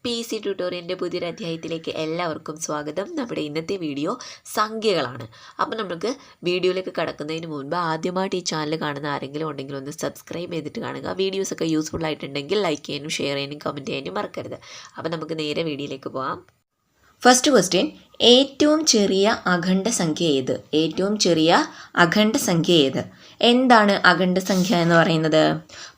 PC ട്യൂട്ടോറിയലിൻ്റെ പുതിയൊരു അധ്യായത്തിലേക്ക് എല്ലാവർക്കും സ്വാഗതം. നമ്മുടെ ഇന്നത്തെ വീഡിയോ സംഖ്യകളാണ്. അപ്പോൾ നമുക്ക് വീഡിയോയിലേക്ക് കടക്കുന്നതിന് മുൻപ് ആദ്യമായിട്ട് ഈ ചാനൽ കാണുന്ന ആരെങ്കിലും ഉണ്ടെങ്കിൽ ഒന്ന് സബ്സ്ക്രൈബ് ചെയ്തിട്ട് കാണുക. വീഡിയോസൊക്കെ യൂസ്ഫുൾ ആയിട്ടുണ്ടെങ്കിൽ ലൈക്ക് ചെയ്യാനും ഷെയർ ചെയ്യാനും കമൻറ്റ് ചെയ്യാനും മറക്കരുത്. അപ്പോൾ നമുക്ക് നേരെ വീഡിയോയിലേക്ക് പോകാം. ഫസ്റ്റ് ക്വസ്റ്റ്യൻ, ഏറ്റവും ചെറിയ അഖണ്ഡസംഖ്യ ഏത്? ഏറ്റവും ചെറിയ അഖണ്ഡസംഖ്യ ഏത്? എന്താണ് അഖണ്ഡസംഖ്യ എന്ന് പറയുന്നത്?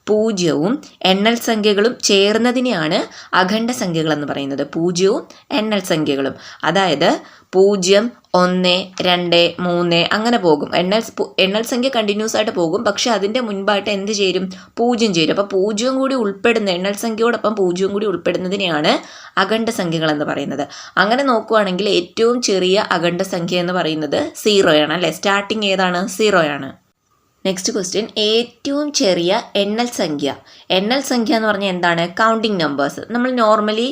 പൂജ്യവും എണ്ണൽ സംഖ്യകളും ചേർന്നതിനെയാണ് അഖണ്ഡസംഖ്യകൾ എന്ന് പറയുന്നത്. പൂജ്യവും എണ്ണൽ സംഖ്യകളും, അതായത് 0, 1, 2, 3 അങ്ങനെ പോകും. എണ്ണൽ സംഖ്യ കണ്ടിന്യൂസ് ആയിട്ട് പോകും. പക്ഷെ അതിൻ്റെ മുൻപായിട്ട് എന്ത് ചേരും? 0 ചേരും. അപ്പോൾ 0 കൂടി ഉൾപ്പെടുന്ന, എണ്ണൽ സംഖ്യയോടൊപ്പം 0 കൂടി ഉൾപ്പെടുന്നതിനെയാണ് അഖണ്ഡസംഖ്യകൾ എന്ന് പറയുന്നത്. അങ്ങനെ നോക്കുകയാണെങ്കിൽ ഏറ്റവും ചെറിയ അഖണ്ഡസംഖ്യ എന്ന് പറയുന്നത് 0 ആണ് അല്ലേ? സ്റ്റാർട്ടിങ് ഏതാണ്? 0 ആണ്. നെക്സ്റ്റ് ക്വസ്റ്റ്യൻ, ഏറ്റവും ചെറിയ എണ്ണൽ സംഖ്യ. എണ്ണൽ സംഖ്യ എന്ന് പറഞ്ഞാൽ എന്താണ്? Counting numbers. നമ്മൾ നോർമലി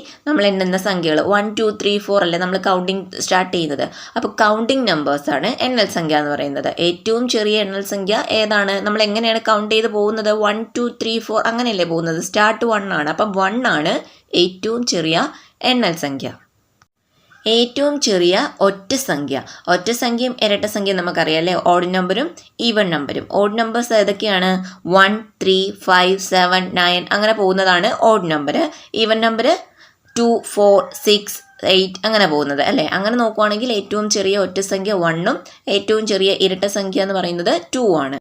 എണ്ണുന്ന സംഖ്യകൾ 1, 2, 3, 4 അല്ലേ നമ്മൾ കൗണ്ടിങ് സ്റ്റാർട്ട് ചെയ്യുന്നത്. അപ്പോൾ കൗണ്ടിങ് നമ്പേഴ്സാണ് എണ്ണൽ സംഖ്യ എന്ന് പറയുന്നത്. ഏറ്റവും ചെറിയ എണ്ണൽ സംഖ്യ ഏതാണ്? നമ്മൾ എങ്ങനെയാണ് കൗണ്ട് ചെയ്ത് പോകുന്നത്? 1, 2, 3, 4 അങ്ങനെയല്ലേ പോകുന്നത്? സ്റ്റാർട്ട് 1 ആണ്. അപ്പം 1 ആണ് ഏറ്റവും ചെറിയ എണ്ണൽ സംഖ്യ. ഏറ്റവും ചെറിയ ഒറ്റ സംഖ്യ. ഒറ്റ സംഖ്യയും ഇരട്ട സംഖ്യയും നമുക്കറിയാം അല്ലേ? ഓഡ് നമ്പറും ഈവൻ നമ്പറും. ഓഡ് നമ്പേഴ്സ് ഏതൊക്കെയാണ്? 1, 3, 5, 7, 9 അങ്ങനെ പോകുന്നതാണ് ഓഡ് നമ്പർ. ഈവൻ നമ്പർ 2, 4, 6, 8 അങ്ങനെ പോകുന്നത് അല്ലേ? അങ്ങനെ നോക്കുവാണെങ്കിൽ ഏറ്റവും ചെറിയ ഒറ്റ സംഖ്യ 1ഉം ഏറ്റവും ചെറിയ ഇരട്ട സംഖ്യ എന്ന് പറയുന്നത് 2 ആണ്.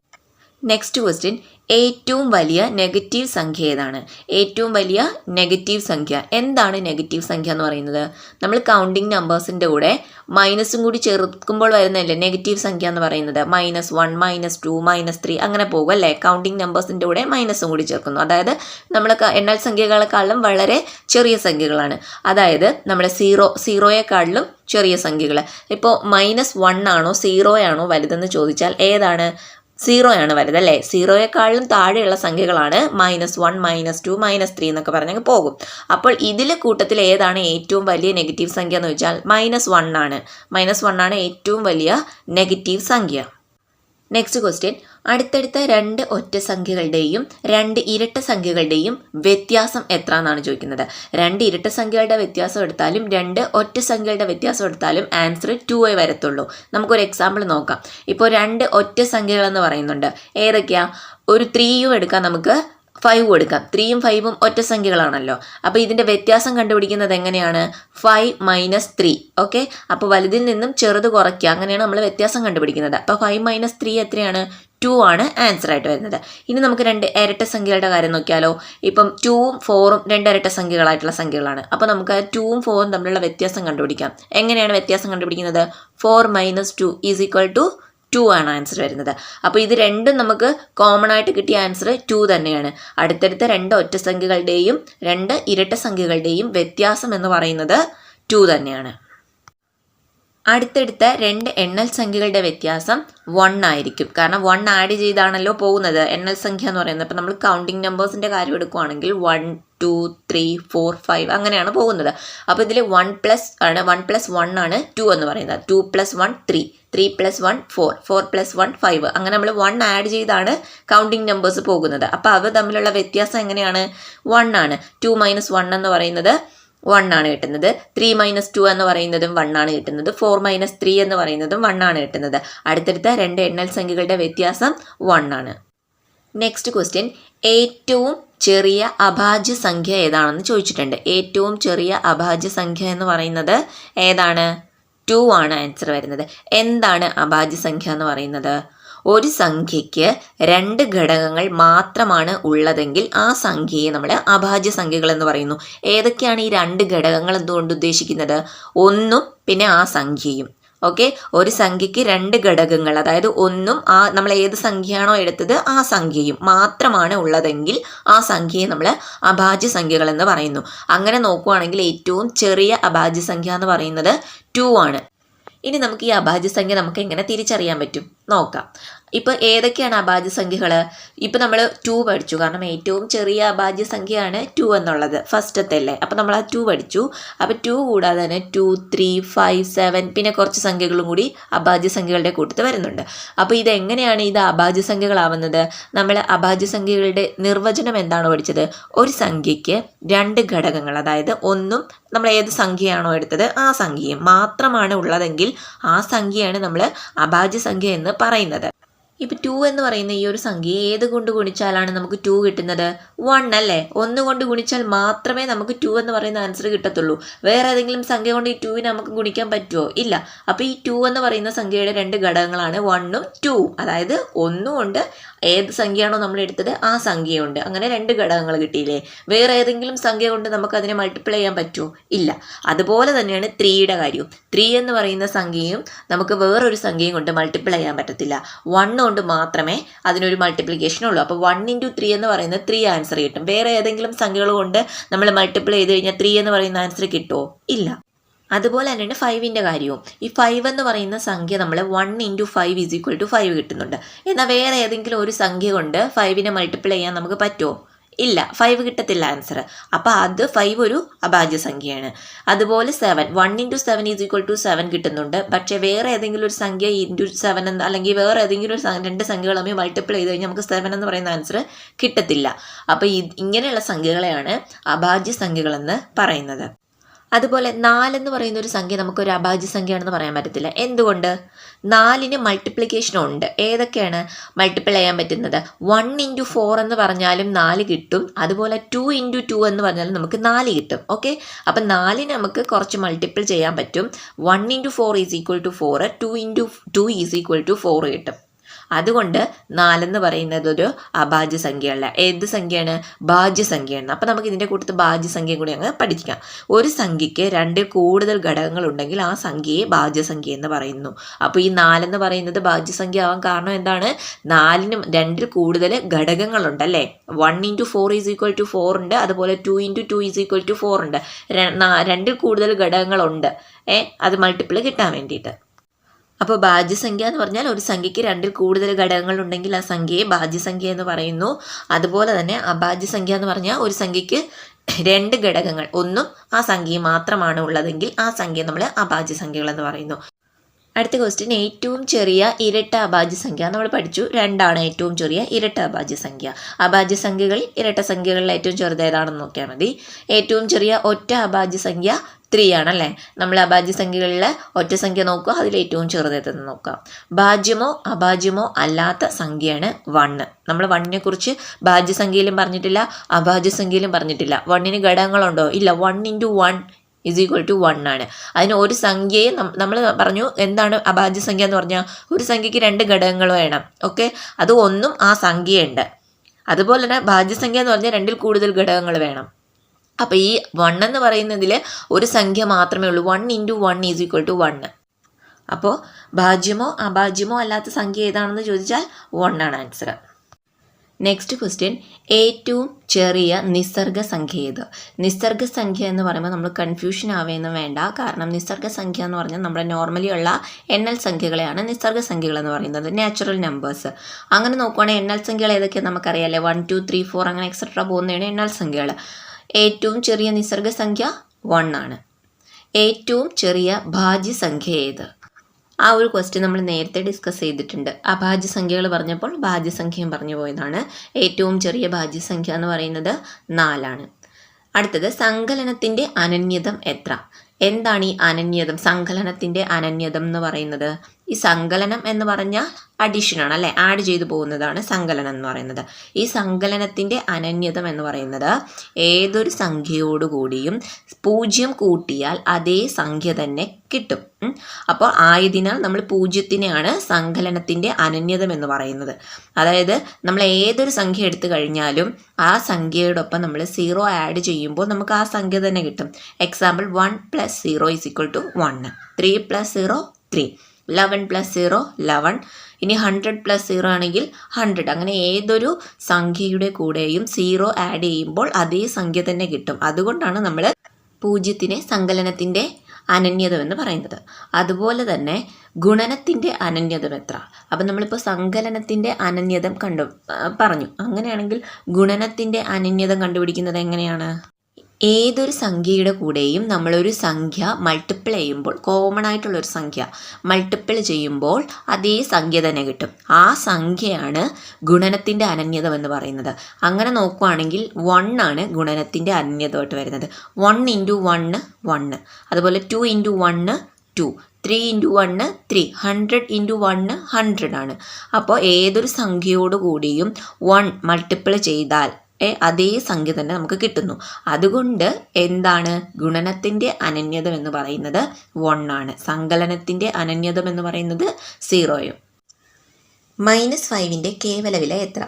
നെക്സ്റ്റ് ക്വസ്റ്റ്യൻ, ഏറ്റവും വലിയ നെഗറ്റീവ് സംഖ്യ ഏതാണ്? ഏറ്റവും വലിയ നെഗറ്റീവ് സംഖ്യ. എന്താണ് നെഗറ്റീവ് സംഖ്യ എന്ന് പറയുന്നത്? നമ്മൾ കൗണ്ടിങ് നമ്പേഴ്സിൻ്റെ കൂടെ മൈനസും കൂടി ചേർക്കുമ്പോൾ വരുന്നതല്ലേ നെഗറ്റീവ് സംഖ്യ എന്ന് പറയുന്നത്? -1, -2, -3 അങ്ങനെ പോകും അല്ലേ? കൗണ്ടിങ് നമ്പേഴ്സിൻ്റെ കൂടെ മൈനസും കൂടി ചേർക്കുന്നു. അതായത് നമ്മൾ എണ്ണൽ സംഖ്യകളെക്കാളും വളരെ ചെറിയ സംഖ്യകളാണ്. അതായത് നമ്മുടെ സീറോയെക്കാളിലും ചെറിയ സംഖ്യകൾ. ഇപ്പോൾ -1 ആണോ 0 ആണോ വലുതെന്ന് ചോദിച്ചാൽ ഏതാണ്? 0 ആണ് വലുത് അല്ലേ? 0യെക്കാളും താഴെയുള്ള സംഖ്യകളാണ് -1, -2, -3 എന്നൊക്കെ പറഞ്ഞങ്ങ് പോകും. അപ്പോൾ ഇതിലെ കൂട്ടത്തിൽ ഏതാണ് ഏറ്റവും വലിയ നെഗറ്റീവ് സംഖ്യ എന്ന് വെച്ചാൽ -1 ആണ്. -1 ആണ് ഏറ്റവും വലിയ നെഗറ്റീവ് സംഖ്യ. നെക്സ്റ്റ് ക്വസ്റ്റ്യൻ, അടുത്തടുത്ത 2 ഒറ്റ സംഖ്യകളുടെയും 2 ഇരട്ട സംഖ്യകളുടെയും വ്യത്യാസം എത്ര എന്നാണ് ചോദിക്കുന്നത്. 2 ഇരട്ട സംഖ്യകളുടെ വ്യത്യാസം എടുത്താലും 2 ഒറ്റ സംഖ്യകളുടെ വ്യത്യാസം എടുത്താലും ആൻസർ 2 വരത്തുള്ളൂ. നമുക്കൊരു എക്സാമ്പിൾ നോക്കാം. ഇപ്പോൾ 2 ഒറ്റ സംഖ്യകൾ എന്ന് പറയുന്നുണ്ട്. ഏതൊക്കെയാ? ഒരു 3 എടുക്കാം, നമുക്ക് 5 എടുക്കാം. 3ഉം 5ഉം ഒറ്റ സംഖ്യകളാണല്ലോ. അപ്പോൾ ഇതിൻ്റെ വ്യത്യാസം കണ്ടുപിടിക്കുന്നത് എങ്ങനെയാണ്? 5 - 3. ഓക്കെ, അപ്പോൾ വലുതിൽ നിന്നും ചെറുത് കുറയ്ക്കുക. അങ്ങനെയാണ് നമ്മൾ വ്യത്യാസം കണ്ടുപിടിക്കുന്നത്. അപ്പോൾ 5 - 3 എത്രയാണ്? 2 ആണ് ആൻസർ ആയിട്ട് വരുന്നത്. ഇനി നമുക്ക് 2 ഇരട്ട സംഖ്യകളുടെ കാര്യം നോക്കിയാലോ. ഇപ്പം 2ഉം 4ഉം 2 ഇരട്ട സംഖ്യകളായിട്ടുള്ള സംഖ്യകളാണ്. അപ്പോൾ നമുക്ക് 2ഉം 4ഉം തമ്മിലുള്ള വ്യത്യാസം കണ്ടുപിടിക്കാം. എങ്ങനെയാണ് വ്യത്യാസം കണ്ടുപിടിക്കുന്നത്? 4 - 2 = 2 ആണ് ആൻസർ വരുന്നത്. അപ്പോൾ ഇത് രണ്ടും നമുക്ക് കോമൺ ആയിട്ട് കിട്ടിയ ആൻസർ 2 തന്നെയാണ്. അടുത്തടുത്ത 2 ഒറ്റ സംഖ്യകളുടെയും 2 ഇരട്ട സംഖ്യകളുടെയും വ്യത്യാസം എന്ന് പറയുന്നത് 2 തന്നെയാണ്. അടുത്തടുത്ത 2 എണ്ണൽ സംഖ്യകളുടെ വ്യത്യാസം 1 ആയിരിക്കും. കാരണം 1 ആഡ് ചെയ്താണല്ലോ പോകുന്നത് എണ്ണൽ സംഖ്യ എന്ന് പറയുന്നത്. അപ്പോൾ നമ്മൾ കൗണ്ടിങ് നമ്പേഴ്സിൻ്റെ കാര്യം എടുക്കുകയാണെങ്കിൽ 1, 2, 3, 4, 5 അങ്ങനെയാണ് പോകുന്നത്. അപ്പോൾ ഇതിൽ 1 + 1 ആണ് 2 എന്ന് പറയുന്നത്. 2 + 1 3, 3 + 1 4, 4 + 1 5 അങ്ങനെ നമ്മൾ 1 ആഡ് ചെയ്താണ് കൗണ്ടിങ് നമ്പേഴ്സ് പോകുന്നത്. അപ്പോൾ അവ തമ്മിലുള്ള വ്യത്യാസം എങ്ങനെയാണ്? 1 ആണ്. 2 - 1 എന്ന് പറയുന്നത് 1 ആണ് കിട്ടുന്നത്. 3 - 2 എന്ന് പറയുന്നതും 1 ആണ് കിട്ടുന്നത്. 4 - 3 എന്ന് പറയുന്നതും 1 ആണ് കിട്ടുന്നത്. അടുത്തടുത്ത 2 എണ്ണൽ സംഖ്യകളുടെ വ്യത്യാസം 1 ആണ്. നെക്സ്റ്റ് ക്വസ്റ്റ്യൻ, ഏറ്റവും ചെറിയ അഭാജ്യ സംഖ്യ ഏതാണെന്ന് ചോദിച്ചിട്ടുണ്ട്. ഏറ്റവും ചെറിയ അഭാജ്യ സംഖ്യ എന്ന് പറയുന്നത് ഏതാണ്? 2 ആണ് ആൻസർ വരുന്നത്. എന്താണ് അഭാജ്യ സംഖ്യ എന്ന് പറയുന്നത്? ഒരു സംഖ്യയ്ക്ക് 2 ഘടകങ്ങൾ മാത്രമാണ് ഉള്ളതെങ്കിൽ ആ സംഖ്യയെ നമ്മൾ അഭാജ്യ സംഖ്യകൾ എന്ന് പറയുന്നു. ഏതൊക്കെയാണ് ഈ 2 ഘടകങ്ങൾ എന്തുകൊണ്ട് ഉദ്ദേശിക്കുന്നത്? 1ഉം പിന്നെ ആ സംഖ്യയും. ഓക്കെ, ഒരു സംഖ്യയ്ക്ക് 2 ഘടകങ്ങൾ, അതായത് 1ഉം നമ്മൾ ഏത് സംഖ്യയാണോ എടുത്തത് ആ സംഖ്യയും മാത്രമാണ് ഉള്ളതെങ്കിൽ ആ സംഖ്യയെ നമ്മൾ അഭാജ്യ സംഖ്യകൾ എന്ന് പറയുന്നു. അങ്ങനെ നോക്കുകയാണെങ്കിൽ ഏറ്റവും ചെറിയ അഭാജ്യ സംഖ്യ എന്ന് പറയുന്നത് 2 ആണ്. ഇനി നമുക്ക് ഈ അഭാജ്യ സംഖ്യ നമുക്ക് എങ്ങനെ തിരിച്ചറിയാൻ പറ്റും? നോക്കാം. ഇപ്പോൾ ഏതൊക്കെയാണ് അഭാജ്യ സംഖ്യകൾ? ഇപ്പോൾ നമ്മൾ 2 പഠിച്ചു, കാരണം ഏറ്റവും ചെറിയ അഭാജ്യ സംഖ്യയാണ് 2 എന്നുള്ളത്, ഫസ്റ്റത്തെ അല്ലേ. അപ്പോൾ നമ്മൾ ആ 2 പഠിച്ചു. അപ്പോൾ 2 കൂടാതെ തന്നെ 2, 3, 5, 7 പിന്നെ കുറച്ച് സംഖ്യകളും കൂടി അഭാജ്യ സംഖ്യകളുടെ കൂട്ടത്തിൽ വരുന്നുണ്ട്. അപ്പോൾ ഇതെങ്ങനെയാണ് ഇത് അഭാജ്യ സംഖ്യകളാവുന്നത്? നമ്മൾ അഭാജ്യ സംഖ്യകളുടെ നിർവചനം എന്താണ് പഠിച്ചത്? ഒരു സംഖ്യയ്ക്ക് 2 ഘടകങ്ങൾ, അതായത് ഒന്നും നമ്മൾ ഏത് സംഖ്യയാണോ എടുത്തത് ആ സംഖ്യയും മാത്രമാണ് ഉള്ളതെങ്കിൽ ആ സംഖ്യയാണ് നമ്മൾ അഭാജ്യ സംഖ്യ എന്ന് പറയുന്നത്. ഇപ്പോൾ 2 എന്ന് പറയുന്ന ഈ ഒരു സംഖ്യ ഏത് കൊണ്ട് ഗുണിച്ചാലാണ് നമുക്ക് 2 കിട്ടുന്നത്? 1 അല്ലേ. 1 കൊണ്ട് ഗുണിച്ചാൽ മാത്രമേ നമുക്ക് 2 എന്ന് പറയുന്ന ആൻസർ കിട്ടത്തുള്ളൂ. വേറെ ഏതെങ്കിലും സംഖ്യ കൊണ്ട് ഈ 2വിനെ നമുക്ക് ഗുണിക്കാൻ പറ്റുമോ? ഇല്ല. അപ്പോൾ ഈ 2 എന്ന് പറയുന്ന സംഖ്യയുടെ 2 ഘടകങ്ങളാണ് 1ഉം 2ഉം. അതായത് 1 കൊണ്ട് ഏത് സംഖ്യയാണോ നമ്മൾ എടുത്തത് ആ സംഖ്യയുണ്ട്. അങ്ങനെ 2 ഘടകങ്ങൾ കിട്ടിയില്ലേ. വേറെ ഏതെങ്കിലും സംഖ്യ കൊണ്ട് നമുക്ക് അതിനെ മൾട്ടിപ്ലൈ ചെയ്യാൻ പറ്റുമോ? ഇല്ല. അതുപോലെ തന്നെയാണ് 3യുടെ കാര്യവും. 3 എന്ന് പറയുന്ന സംഖ്യയും നമുക്ക് വേറൊരു സംഖ്യയും കൊണ്ട് മൾട്ടിപ്ലൈ ചെയ്യാൻ പറ്റത്തില്ല. 1 കൊണ്ട് മാത്രമേ അതിനൊരു മൾട്ടിപ്ലിക്കേഷൻ ഉള്ളൂ. അപ്പോൾ 1 × 3 എന്ന് പറയുന്നത് 3 ആൻസർ കിട്ടും. വേറെ ഏതെങ്കിലും സംഖ്യകൾ കൊണ്ട് നമ്മൾ മൾട്ടിപ്ലൈ ചെയ്ത് കഴിഞ്ഞാൽ 3 എന്ന് പറയുന്ന ആൻസർ കിട്ടുമോ? ഇല്ല. അതുപോലെ തന്നെയാണ് 5ൻ്റെ കാര്യവും. ഈ 5 എന്ന് പറയുന്ന സംഖ്യ നമ്മൾ 1 × 5 = 5 കിട്ടുന്നുണ്ട്. എന്നാൽ വേറെ ഏതെങ്കിലും ഒരു സംഖ്യ കൊണ്ട് 5നെ മൾട്ടിപ്ലൈ ചെയ്യാൻ നമുക്ക് പറ്റുമോ? ഇല്ല. 5 കിട്ടത്തില്ല ആൻസർ. അപ്പോൾ അത് 5 ഒരു അഭാജ്യ സംഖ്യയാണ്. അതുപോലെ 7, 1 × 7 = 7 കിട്ടുന്നുണ്ട്. പക്ഷേ വേറെ ഏതെങ്കിലും ഒരു സംഖ്യ × 7 എന്ന്, അല്ലെങ്കിൽ വേറെ ഏതെങ്കിലും ഒരു 2 സംഖ്യകൾ തമ്മിൽ മൾട്ടിപ്ലൈ ചെയ്ത് കഴിഞ്ഞാൽ നമുക്ക് 7 എന്ന് പറയുന്ന ആൻസർ കിട്ടത്തില്ല. അപ്പോൾ ഇങ്ങനെയുള്ള സംഖ്യകളെയാണ് അഭാജ്യ സംഖ്യകളെന്ന് പറയുന്നത്. അതുപോലെ 4 എന്ന് പറയുന്ന ഒരു സംഖ്യ നമുക്കൊരു അഭാജ്യ സംഖ്യയാണെന്ന് പറയാൻ പറ്റത്തില്ല. എന്തുകൊണ്ട്? 4ന് മൾട്ടിപ്ലിക്കേഷൻ ഉണ്ട്. ഏതൊക്കെയാണ് മൾട്ടിപ്പിൾ ചെയ്യാൻ പറ്റുന്നത്? 1 × 4 എന്ന് പറഞ്ഞാലും 4 കിട്ടും. അതുപോലെ 2 × 2 എന്ന് പറഞ്ഞാലും നമുക്ക് 4 കിട്ടും. ഓക്കെ. അപ്പം 4ന് നമുക്ക് കുറച്ച് മൾട്ടിപ്പിൾ ചെയ്യാൻ പറ്റും. 1 × 4 = 4, 2 × 2 = 4 കിട്ടും. അതുകൊണ്ട് 4 എന്ന് പറയുന്നത് ഒരു അഭാജ്യ സംഖ്യയല്ല. ഏത് സംഖ്യയാണ്? ഭാജ്യ സംഖ്യയാണ്. അപ്പോൾ നമുക്ക് ഇതിൻ്റെ കൂട്ടത്തിൽ ഭാജ്യ സംഖ്യയും കൂടി അങ്ങ് പഠിക്കാം. ഒരു സംഖ്യയ്ക്ക് 2 കൂടുതൽ ഘടകങ്ങൾ ഉണ്ടെങ്കിൽ ആ സംഖ്യയെ ഭാജ്യ സംഖ്യ എന്ന് പറയുന്നു. അപ്പോൾ ഈ 4 എന്ന് പറയുന്നത് ഭാജ്യ സംഖ്യ ആവാൻ കാരണം എന്താണ്? 4നും 2 കൂടുതൽ ഘടകങ്ങളുണ്ടല്ലേ. 1 × 4 = 4 ഉണ്ട്. അതുപോലെ 2 × 2 = 4 ഉണ്ട്. 2 കൂടുതൽ ഘടകങ്ങളുണ്ട് അത് മൾട്ടിപ്പിൾ കിട്ടാൻ വേണ്ടിയിട്ട്. അപ്പോൾ ഭാജ്യസംഖ്യ എന്ന് പറഞ്ഞാൽ ഒരു സംഖ്യയ്ക്ക് 2 കൂടുതൽ ഘടകങ്ങൾ ഉണ്ടെങ്കിൽ ആ സംഖ്യയെ ഭാജ്യസംഖ്യ എന്ന് പറയുന്നു. അതുപോലെ തന്നെ അഭാജ്യ സംഖ്യ എന്ന് പറഞ്ഞാൽ ഒരു സംഖ്യയ്ക്ക് 2 ഘടകങ്ങൾ ഒന്നും ആ സംഖ്യ മാത്രമാണ് ഉള്ളതെങ്കിൽ ആ സംഖ്യ നമ്മൾ അഭാജ്യ സംഖ്യകൾ എന്ന് പറയുന്നു. അടുത്ത ക്വസ്റ്റ്യൻ, ഏറ്റവും ചെറിയ ഇരട്ട അഭാജ്യ സംഖ്യ നമ്മൾ പഠിച്ചു. 2 ആണ് ഏറ്റവും ചെറിയ ഇരട്ട അഭാജ്യ സംഖ്യ. അഭാജ്യ സംഖ്യകളിൽ ഇരട്ട സംഖ്യകളിൽ ഏറ്റവും ചെറുത് ഏതാണെന്ന് നോക്കിയാൽ മതി. ഏറ്റവും ചെറിയ ഒറ്റ അഭാജ്യ സംഖ്യ 3 ആണല്ലേ. നമ്മൾ അഭാജ്യ സംഖ്യകളിൽ ഒറ്റ സംഖ്യ നോക്കുക, അതിൽ ഏറ്റവും ചെറുതെന്ന് നോക്കാം. ഭാജ്യമോ അഭാജ്യമോ അല്ലാത്ത സംഖ്യയാണ് 1. നമ്മൾ 1നെ കുറിച്ച് ഭാജ്യസംഖ്യയിലും പറഞ്ഞിട്ടില്ല അഭാജ്യ സംഖ്യയിലും പറഞ്ഞിട്ടില്ല. 1ന് ഘടകങ്ങളുണ്ടോ? ഇല്ല. 1 × 1 = 1 ആണ്. അതിന് ഒരു സംഖ്യയെ നമ്മൾ പറഞ്ഞു എന്താണ് അഭാജ്യ സംഖ്യ എന്ന് പറഞ്ഞാൽ ഒരു സംഖ്യയ്ക്ക് 2 ഘടകങ്ങൾ വേണം. ഓക്കെ. അത് ഒന്നും ആ സംഖ്യയുണ്ട്. അതുപോലെ തന്നെ ഭാജ്യസംഖ്യ എന്ന് പറഞ്ഞാൽ 2ൽ കൂടുതൽ ഘടകങ്ങൾ വേണം. അപ്പോൾ ഈ 1 എന്ന് പറയുന്നതിൽ ഒരു സംഖ്യ മാത്രമേ ഉള്ളൂ. 1 × 1 = 1. അപ്പോൾ ഭാജ്യമോ അഭാജ്യമോ അല്ലാത്ത സംഖ്യ ഏതാണെന്ന് ചോദിച്ചാൽ 1 ആണ് ആൻസർ. നെക്സ്റ്റ് ക്വസ്റ്റ്യൻ, ഏറ്റവും ചെറിയ നിസ്സർഗ സംഖ്യ ഏത്? നിസ്സർഗ സംഖ്യ എന്ന് പറയുമ്പോൾ നമ്മൾ കൺഫ്യൂഷൻ ആവുകയൊന്നും വേണ്ട. കാരണം നിസ്സർഗ സംഖ്യ എന്ന് പറഞ്ഞാൽ നമ്മുടെ നോർമലി ഉള്ള എണ്ണൽ സംഖ്യകളെയാണ് നിസ്സർഗ സംഖ്യകൾ എന്ന് പറയുന്നത്, നാച്ചുറൽ നമ്പേഴ്സ്. അങ്ങനെ നോക്കുവാണെങ്കിൽ എണ്ണൽ സംഖ്യകൾ ഏതൊക്കെയാണ് നമുക്കറിയാമല്ലേ. 1, 2, 3, 4 അങ്ങനെ എക്സെട്ര പോകുന്നതാണ് എണ്ണൽ സംഖ്യകൾ. ഏറ്റവും ചെറിയ നിസ്സർഗ സംഖ്യ 1 ആണ്. ഏറ്റവും ചെറിയ ഭാജ്യ സംഖ്യ ഏത്? ആ ഒരു ക്വസ്റ്റ്യൻ നമ്മൾ നേരത്തെ ഡിസ്കസ് ചെയ്തിട്ടുണ്ട്. അഭാജ്യ സംഖ്യകൾ പറഞ്ഞപ്പോൾ ഭാജ്യസംഖ്യയും പറഞ്ഞു പോയതാണ്. ഏറ്റവും ചെറിയ ഭാജ്യസംഖ്യ എന്ന് പറയുന്നത് 4 ആണ്. അടുത്തത്, സങ്കലനത്തിൻ്റെ അനന്യതം എത്ര? എന്താണ് ഈ അനന്യതം? സങ്കലനത്തിൻ്റെ അനന്യതം എന്ന് പറയുന്നത്, ഈ സങ്കലനം എന്ന് പറഞ്ഞാൽ അഡീഷനാണ് അല്ലേ, ആഡ് ചെയ്തു പോകുന്നതാണ് സങ്കലനം എന്ന് പറയുന്നത്. ഈ സങ്കലനത്തിൻ്റെ അനന്യതം എന്ന് പറയുന്നത് ഏതൊരു സംഖ്യയോടുകൂടിയും 0 കൂട്ടിയാൽ അതേ സംഖ്യ തന്നെ കിട്ടും. അപ്പോൾ ആയതിനാൽ നമ്മൾ 0നെയാണ് സങ്കലനത്തിൻ്റെ അനന്യതം എന്ന് പറയുന്നത്. അതായത് നമ്മൾ ഏതൊരു സംഖ്യ എടുത്തു കഴിഞ്ഞാലും ആ സംഖ്യയോടൊപ്പം നമ്മൾ 0 ആഡ് ചെയ്യുമ്പോൾ നമുക്ക് ആ സംഖ്യ തന്നെ കിട്ടും. എക്സാമ്പിൾ, 1 + 0 = 1, 3 + 0 3, 11 + 0 11. ഇനി 100 + 0 ആണെങ്കിൽ 100. അങ്ങനെ ഏതൊരു സംഖ്യയുടെ കൂടെയും 0 ആഡ് ചെയ്യുമ്പോൾ അതേ സംഖ്യ തന്നെ കിട്ടും. അതുകൊണ്ടാണ് നമ്മൾ 0നെ സങ്കലനത്തിൻ്റെ അനന്യതം എന്ന് പറയുന്നത്. അതുപോലെ തന്നെ ഗുണനത്തിൻ്റെ അനന്യതം എത്ര? അപ്പം നമ്മളിപ്പോൾ സങ്കലനത്തിൻ്റെ അനന്യതം പറഞ്ഞു. അങ്ങനെയാണെങ്കിൽ ഗുണനത്തിൻ്റെ അനന്യതം കണ്ടുപിടിക്കുന്നത് എങ്ങനെയാണ്? ഏതൊരു സംഖ്യയുടെ കൂടെയും നമ്മളൊരു സംഖ്യ മൾട്ടിപ്പിൾ ചെയ്യുമ്പോൾ, കോമൺ ആയിട്ടുള്ളൊരു സംഖ്യ മൾട്ടിപ്പിൾ ചെയ്യുമ്പോൾ അതേ സംഖ്യ തന്നെ കിട്ടും. ആ സംഖ്യയാണ് ഗുണനത്തിൻ്റെ അനന്യതം എന്ന് പറയുന്നത്. അങ്ങനെ നോക്കുകയാണെങ്കിൽ 1 ആണ് ഗുണനത്തിൻ്റെ അനന്യതമായിട്ട് വരുന്നത്. 1 × 1 1, അതുപോലെ 2 × 1 2, 3 × 1 3, 100 × 1 100 ആണ്. അപ്പോൾ ഏതൊരു സംഖ്യയോട് കൂടിയും 1 മൾട്ടിപ്പിൾ ചെയ്താൽ അതേ സംഖ്യ തന്നെ നമുക്ക് കിട്ടുന്നു. അതുകൊണ്ട് എന്താണ് ഗുണനത്തിൻ്റെ അനന്യതം എന്ന് പറയുന്നത് 1 ആണ്. സങ്കലനത്തിൻ്റെ അനന്യതം എന്ന് പറയുന്നത് 0. -5ൻ്റെ കേവല വില എത്ര?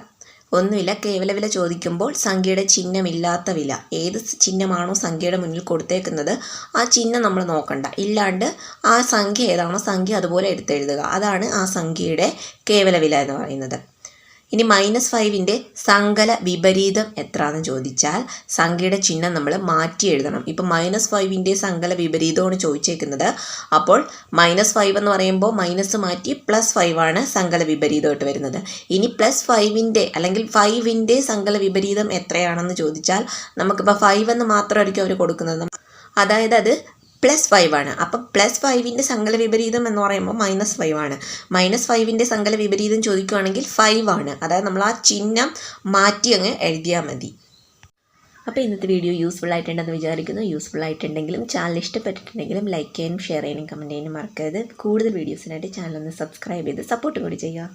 ഒന്നുമില്ല, കേവല വില ചോദിക്കുമ്പോൾ സംഖ്യയുടെ ചിഹ്നമില്ലാത്ത വില, ഏത് ചിഹ്നമാണോ സംഖ്യയുടെ മുന്നിൽ കൊടുത്തേക്കുന്നത് ആ ചിഹ്നം നമ്മൾ നോക്കണ്ട, ഇല്ലാണ്ട് ആ സംഖ്യ ഏതാണോ സംഖ്യ അതുപോലെ എടുത്തെഴുതുക. അതാണ് ആ സംഖ്യയുടെ കേവല വില എന്ന് പറയുന്നത്. ഇനി -5ൻ്റെ സങ്കല വിപരീതം എത്രയെന്ന് ചോദിച്ചാൽ സംഖ്യയുടെ ചിഹ്നം നമ്മൾ മാറ്റി എഴുതണം. ഇപ്പം -5ൻ്റെ സങ്കല വിപരീതമാണ് ചോദിച്ചേക്കുന്നത്. അപ്പോൾ -5 എന്ന് പറയുമ്പോൾ മൈനസ് മാറ്റി +5 ആണ് സങ്കല വിപരീതമായിട്ട് വരുന്നത്. ഇനി +5ൻ്റെ അല്ലെങ്കിൽ 5ൻ്റെ സങ്കല വിപരീതം എത്രയാണെന്ന് ചോദിച്ചാൽ നമുക്കിപ്പോൾ 5 എന്ന് മാത്രമായിരിക്കും അവർ കൊടുക്കുന്നത്. അതായത് അത് +5 ആണ്. അപ്പം +5ൻ്റെ സങ്കല വിപരീതം എന്ന് പറയുമ്പോൾ -5 ആണ്. -5ൻ്റെ സങ്കല വിപരീതം ചോദിക്കുകയാണെങ്കിൽ 5 ആണ്. അതായത് നമ്മൾ ആ ചിഹ്നം മാറ്റി അങ്ങ് എഴുതിയാൽ മതി. അപ്പോൾ ഇന്നത്തെ വീഡിയോ യൂസ്ഫുൾ ആയിട്ടുണ്ടെന്ന് വിചാരിക്കുന്നു. യൂസ്ഫുൾ ആയിട്ടുണ്ടെങ്കിലും ചാനൽ ഇഷ്ടപ്പെട്ടിട്ടുണ്ടെങ്കിലും ലൈക്ക് ചെയ്യാനും ഷെയർ ചെയ്യാനും കമൻറ്റ് ചെയ്യാനും മറക്കരുത്. കൂടുതൽ വീഡിയോസിനായിട്ട് ചാനൽ ഒന്ന് സബ്സ്ക്രൈബ് ചെയ്ത് സപ്പോർട്ട് കൂടി ചെയ്യുക.